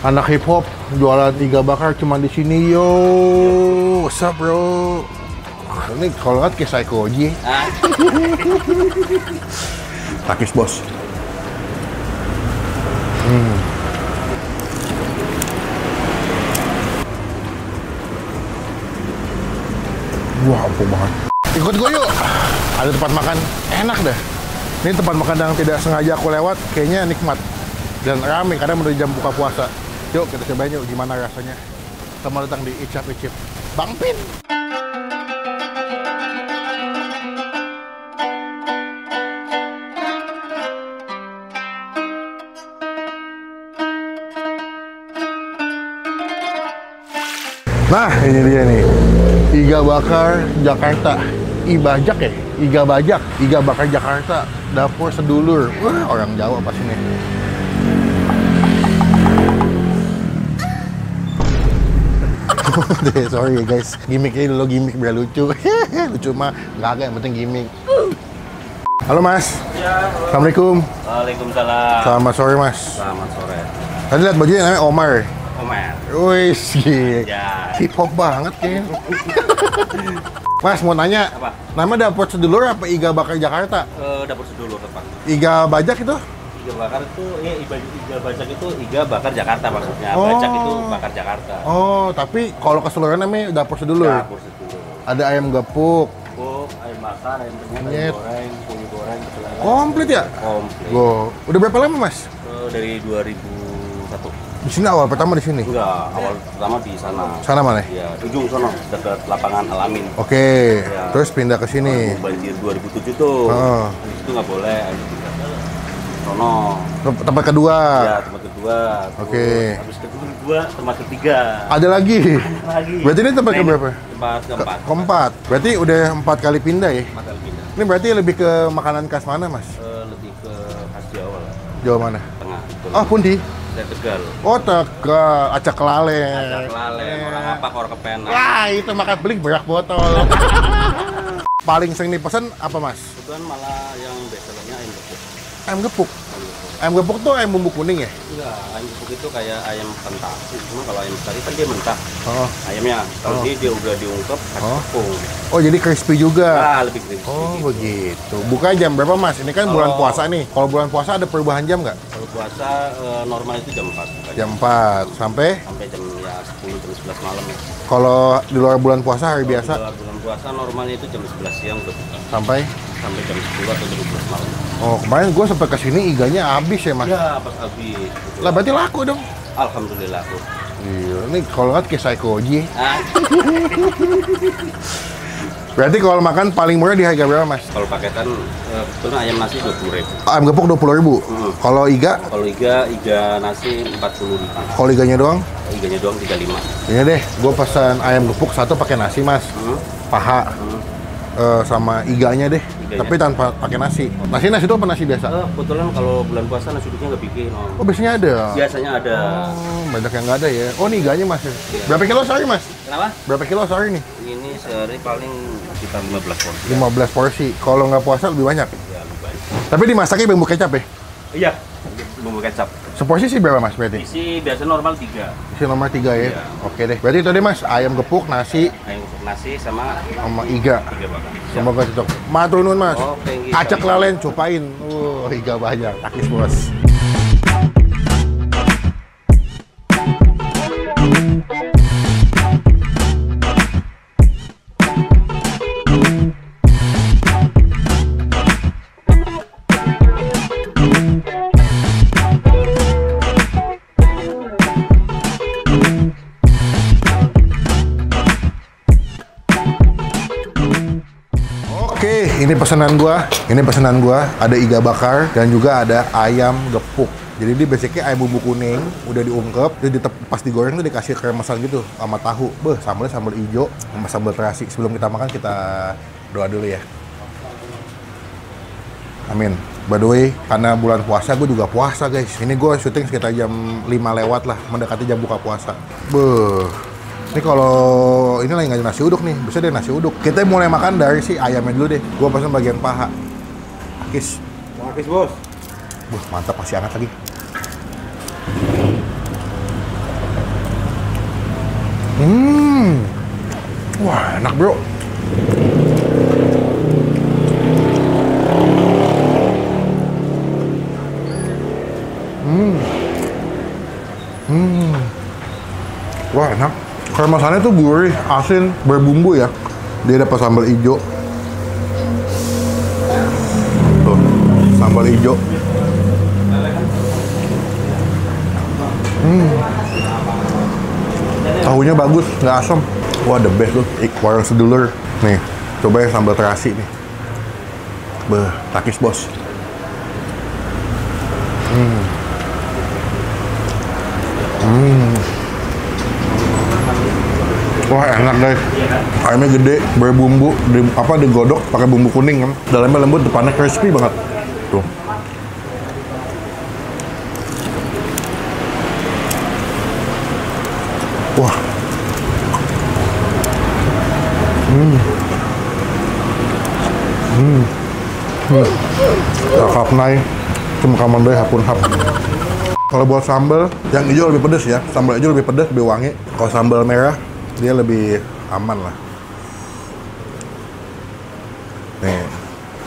Anak hip hop jualan iga bakar cuma di sini yo. What's up bro? Ini kalau nggak kayak Psychoji. Takis bos. Wah, empuk banget. Ikut gue yuk. Ada tempat makan enak dah. Ini tempat makan yang tidak sengaja aku lewat, kayaknya nikmat dan rame karena menuju jam buka puasa. Yuk kita cobain yuk gimana rasanya. Selamat datang di Icap Icip Bang Pin. Nah, ini dia nih. Iga bakar Jakarta. Ibajak ya? Iga bajak. Iga bakar Jakarta. Dapur sedulur. Wah, orang Jawa pas ini. Sorry guys. Gimmicknya dulu gimmick biar lucu. Lucu mah nggak ada, yang penting gimmick. Halo Mas. Ya, halo. Assalamualaikum. Waalaikumsalam. Selamat sore Mas. Selamat sore. Tadi lihat bajunya namanya Omar. Omar. Wih, sih. Ya. Hip hop banget kayaknya. Mas mau nanya, Apa? nama dapur sedulur apa Iga bakar Jakarta? Dapur sedulur tepat. Iga bajak itu? Iga bakar itu, iga bajak itu iga bakar Jakarta maksudnya. Oh. Bajak itu bakar Jakarta. Oh, tapi kalau keseluruhan namanya dapur sedulur. Dapur sedulur. Ada ayam gepuk. Buk, ayam bakar, ayam penyet, Penyet. ayam goreng, kulit goreng, kecelele. Komplit ya? Komplit. Wow. Udah berapa lama Mas? Dari 2001. Di sini awal pertama di sini. Enggak, awal pertama di sana. Sana mana? Iya, di ujung sono, dekat lapangan Alamin. Oke. Ya. Terus pindah ke sini. Banjir 2007 tuh. Oh. Di situ nggak boleh. Sono. Tempat kedua. Ya, tempat kedua. Oke. Habis kedua, tempat ketiga. Ada lagi. Lagi. Berarti ini tempat keberapa? Tempat keempat. Keempat. Berarti udah 4 kali pindah ya? Empat kali pindah. Ini berarti lebih ke makanan khas mana Mas? Lebih ke khas Jawa lah. Jawa mana? Tengah. Oh, Pundi. Dari Tegal. Oh, Tegal, acak lale. Acak lale, orang apa, orang kepenak. Wah, itu makan belik berak botol. Paling sering dipesan apa, Mas? Kebetulan malah yang bestsellernya ayam gepuk. Ayam gepuk. Ayam gepuk tuh ayam bumbu kuning ya? Enggak, ayam gepuk itu kayak ayam pentah. Cuma kalau ayam tadi kan dia mentah. Oh. Ayamnya, kalau Oh. ini dia udah diungkep kasih Oh. tepung. Oh, jadi crispy juga. Ah, lebih crispy. Oh, gitu. begitu. Buka jam berapa, Mas? Ini kan bulan Kalau- puasa nih. Kalau bulan puasa ada perubahan jam nggak? Kalau puasa normal itu jam 4. Jam 4 sampai Sampai jam ya 10 jam 11 malam ya. kalau di luar bulan puasa hari Kalau biasa di luar bulan puasa normalnya itu jam 11 siang udah buka. sampai. Sampai jam 10 atau jam 12 malam. Oh, kemarin gue sampai ke sini iganya habis ya, Mas. Ya, pas habis. Lah berarti laku dong. Alhamdulillah aku. Iya, ini kalau nggak kayak Psychoji. Ah, Berarti kalau makan paling murah di harga berapa, Mas? kalau paketan kebetulan ayam nasi 20.000. Ayam gepuk 20.000. Kalau iga, Kalau iga nasi 40.000. kalau iganya doang? Iganya doang 35. Ini deh, gue pesan ayam gepuk satu pakai nasi, Mas. Paha sama iganya deh. Iganya. Tapi tanpa pakai nasi. Nasi itu apa nasi biasa? Kebetulan kalau bulan puasa nasi uduknya nggak bikin. Om. Oh, biasanya ada. Biasanya ada. Oh, banyak yang nggak ada ya. Oh, ini iganya, Mas. Berapa kilo sehari, Mas? Kenapa? Berapa kilo sehari nih? Ini sehari paling sekitar 15 porsi. 15 porsi. Kalau nggak puasa lebih banyak. Ya, lebih banyak. Tapi dimasaknya bumbu kecap ya? Iya, bumbu kecap. Seporsi sih berapa, Mas, berarti? Isi biasa normal 3. Isi nomor 3 ya? Iya. Oke deh. Berarti itu deh, Mas. Ayam gepuk, nasi, Ayam untuk nasi sama iga. 3 bakar. Semoga cocok. Matur nuwun, Mas. Oh, thank you. Acak lalen, copain. Iga banyak. Takis, Bos. Oke, ini pesanan gua. Ada iga bakar dan juga ada ayam gepuk. Jadi dia basicnya ayam bumbu kuning, udah diungkep, terus pas digoreng tuh dikasih kremesan gitu sama tahu. Beh, sambalnya sambal hijau sama sambal terasi. Sebelum kita makan kita doa dulu ya. Amin. By the way, karena bulan puasa, gue juga puasa guys. Ini gue syuting sekitar jam 5 lewat lah, mendekati jam buka puasa. Beuh. Ini kalau ini lagi nggak nasi uduk nih, bisa deh nasi uduk. Kita mulai makan dari si ayamnya dulu deh. Gue pesan bagian paha. Akis. Akis, Bos. Wah, mantap, masih hangat lagi. Wah, enak bro. Wah, enak. Kayak masalahnya tuh gurih, asin, berbumbu ya. Dia dapat sambal hijau. Tuh, sambal hijau. Tahunya bagus, nggak asam. Wah, the best tuh. Warung Sedulur. Nih, coba yang sambal terasi nih. Beh, takis bos. Wah, enak guys. Ayamnya gede, berbumbu, digodok pakai bumbu kuning kan. Dalamnya lembut, depannya crispy banget. Tuh. Wah. Kakap naik, cuma kaman deh hapun hap. Kalau buat sambal, yang hijau lebih pedas ya. Sambal hijau lebih pedas, lebih wangi. Kalau sambal merah, dia lebih aman lah. Nih.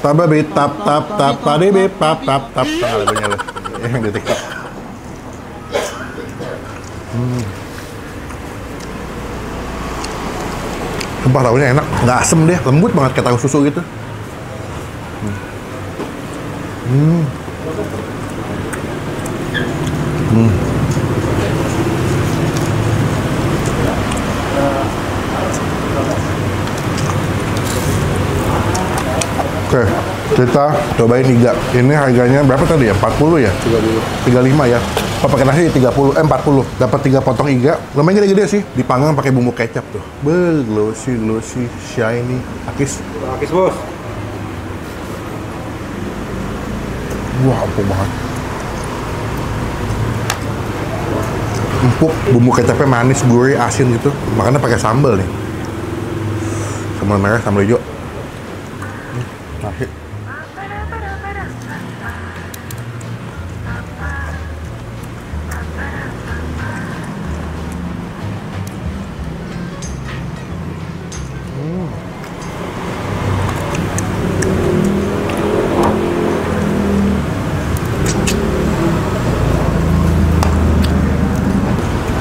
Tababi tap tap tap padibi tap tap tap. Tengah lagunya loh. Yang di TikTok. Sumpah tahunya enak, nggak asem deh, lembut banget kayak tahu susu gitu. Oke, kita cobain iga. Ini harganya berapa tadi ya? 40 ya? 35 ya? Kalau pakai nasi 30, 40. Dapat 3 potong iga. Lumayan gede-gede sih. Dipanggang pakai bumbu kecap tuh. Glossy, shiny. Akis. Akis bos. Wah, empuk banget. Empuk, bumbu kecapnya manis, gurih, asin gitu. Makanya pakai sambal nih. Sambal merah, sambal hijau. Nasi.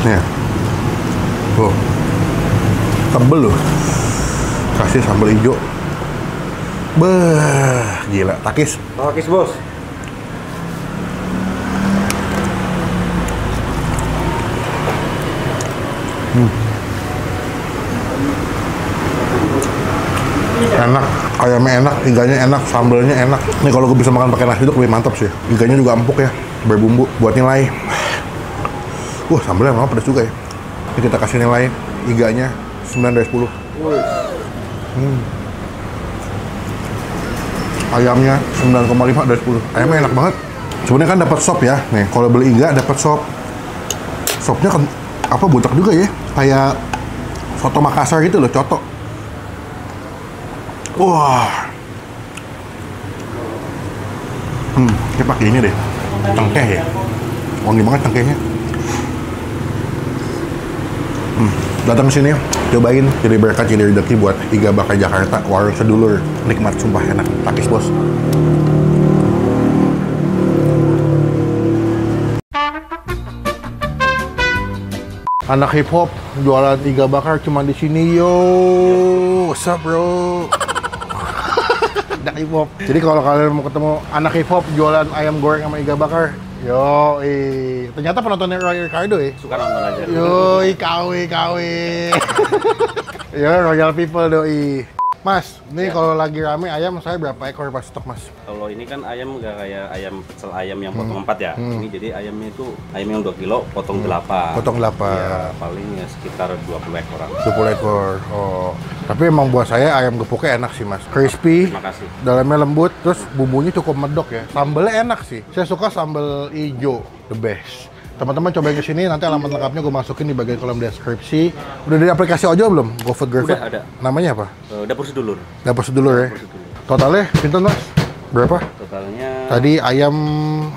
Nih, tuh, tebel loh. Kasih sambal hijau. Beuh, gila, takis. Takis bos. Enak, ayamnya enak, iganya enak, sambalnya enak. Nih kalau gue bisa makan pakai nasi itu lebih mantap sih. Iganya juga empuk ya, berbumbu buat nilai. Wah, sambalnya memang pedas juga ya. Ini kita kasih nilai iganya 9 dari 10. Ayamnya 9,5 dari 10. Ayamnya enak banget. Sebenarnya kan dapat sop ya. Nih, kalau beli iga dapat sop. Sopnya kan apa butak juga ya. Kayak soto Makassar gitu loh, coto. Wah. Ini pakai ini deh. Cengkeh ya. Wangi banget cengkehnya. Datang ke sini, cobain cili berkat cili rezeki buat iga bakar Jakarta, warung Sedulur. Nikmat, sumpah enak. Takis bos. Anak hip hop jualan iga bakar cuma di sini yo. What's up bro? Anak hip hop. Jadi kalau kalian mau ketemu anak hip hop jualan ayam goreng sama iga bakar, yo, ternyata penontonnya Roy Ricardo ya? Suka nonton aja. Yoi, KW. Ya, Royal People doi. Mas, nih kalau lagi rame ayam saya berapa ekor pas stok mas? Kalau ini kan ayam nggak kayak ayam pecel ayam yang potong 4 ya. Ini jadi ayamnya itu ayam yang 2 kilo potong 8. Potong 8. Ya, paling ya sekitar 20 ekoran. 20 ekor. Oh. Tapi emang buat saya ayam gepuknya enak sih mas. Crispy. Terima kasih. Dalamnya lembut, terus bumbunya cukup medok ya. Sambelnya enak sih. Saya suka sambal hijau, the best. Teman-teman cobain ke sini, nanti alamat lengkapnya gue masukin di bagian kolom deskripsi. Udah di aplikasi Ojo belum? GoFood, GrabFood? Udah ada. Namanya apa? Dapur Sedulur. Dapur Sedulur ya? Dapur Sedulur. Totalnya, pinten mas? Berapa? Totalnya Tadi ayam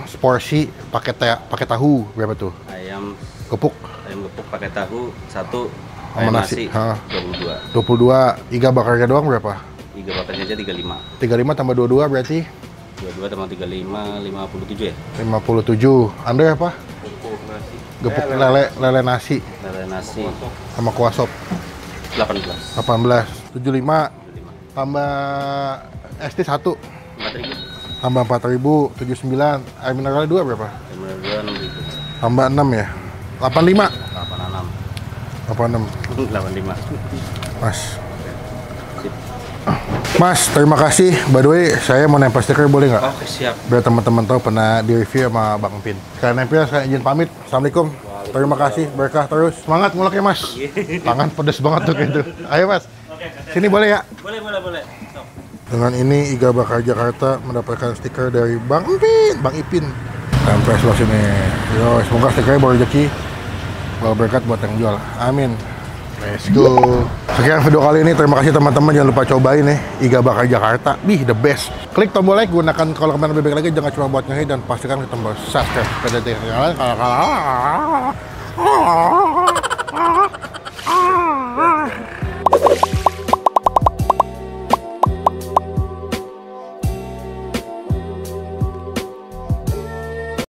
seporsi pakai tahu, berapa tuh? ayam Gepuk? gepuk pakai tahu 1 sama nasi. 22. 22. Iga bakarnya doang berapa? Iga bakarnya aja 35. 35 tambah 22 berarti 22 tambah 35, 57 ya? 57. Anda apa? Gepuk lele nasi Lele nasi sama kuah sop 18. 18. 75 tambah ST 1 4.000. tambah 4.000 79. Air mineral 2 berapa? Kemudian 6.000. Tambah 6 ya. 85. 86. 86. 85. Mas. Mas, terima kasih. By the way, saya mau nempel stiker boleh nggak? Oke, siap. Biar teman-teman tahu pernah di review sama Bang Pin. Sekalian nempel, saya izin pamit. Assalamualaikum. Terima kasih, berkah terus. Semangat nguleknya Mas. Tangan pedes banget tuh gitu. Ayo Mas. Sini boleh ya? Boleh. Sok. Dengan ini Iga Bakar Jakarta mendapatkan stiker dari Bang Ipin. Tempel sebelah sini. Yo, semoga stikernya bawa rezeki, bawa berkat buat yang jual. Amin. Let's go. Sekian video kali ini. Terima kasih teman-teman. Jangan lupa cobain nih Iga Bakar Jakarta. The best. Klik tombol like. Gunakan kalau kalian lebih baik lagi. Jangan cuma buat ngehi. Dan pastikan klik tombol subscribe.